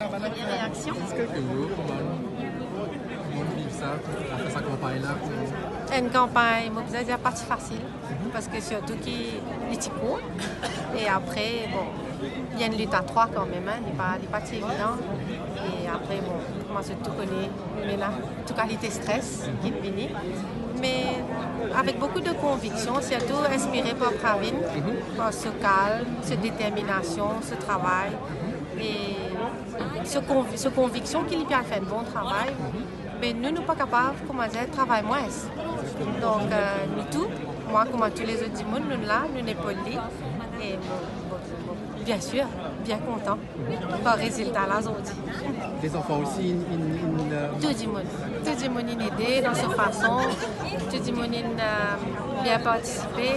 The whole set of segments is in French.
Première réaction? Quelques mots, comment vivre ça, après sa campagne-là? Une campagne, moi, je dire, partie facile, parce que surtout qui est court. Et après, bon, il y a une lutte à trois quand même, hein, il n'est pas si évident. Et après, bon, comment se tout connaît, mais là, tout qualité stress qui est fini. Mais avec beaucoup de conviction, surtout inspiré par Pravin, par ce calme, cette détermination, ce travail. Et ce conviction qu'il a fait un bon travail, mais nous ne sommes pas capables de travailler moins. Donc, nous tous, moi comme tous les autres du monde, nous là, nous sommes polis. Et bien sûr, bien contents par le résultat là aujourd'hui. Les enfants aussi, Tout le monde est aidé dans sa façon, tout le monde bien participé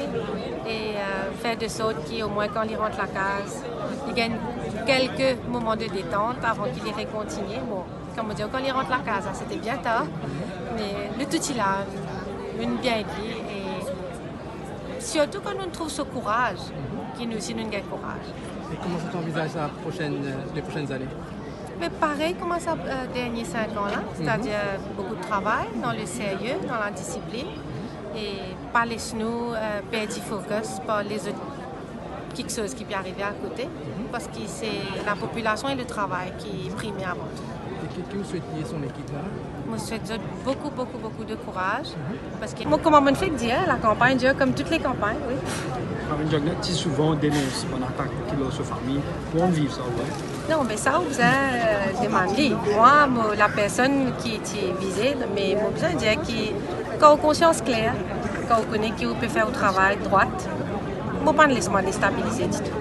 et faire de sorte qu'au moins quand il rentre la case, il gagne quelques moments de détente avant qu'il irait continuer. Bon, comme on dit, quand il rentre la case, c'était bien tard, mais le tout il a une bien aidé et surtout quand on trouve ce courage, qui nous aussi nous gagne courage. Et comment tu envisages les prochaines années? Mais pareil, comme ça, derniers 5 ans-là, c'est-à-dire beaucoup de travail dans le sérieux, dans la discipline, et pas laisser nous perdre focus par les autres quelque chose qui peut arriver à côté, parce que c'est la population et le travail qui est primé avant tout. Et qu'est-ce que vous souhaitiez son équipe là? Moi, je souhaite beaucoup de courage, parce que moi, comme on me fait dire, la campagne dure comme toutes les campagnes, oui. Tu souvent dénonce mon attaque qui leur sa famille. Comment vivre ça, ouais? Non, mais ça, vous avez demandé. Moi, la personne qui est visée, mais moi, besoin de dire quand on a conscience claire, quand on connaît qui on peut faire au travail droite, je ne peux pas me laisser déstabiliser du tout.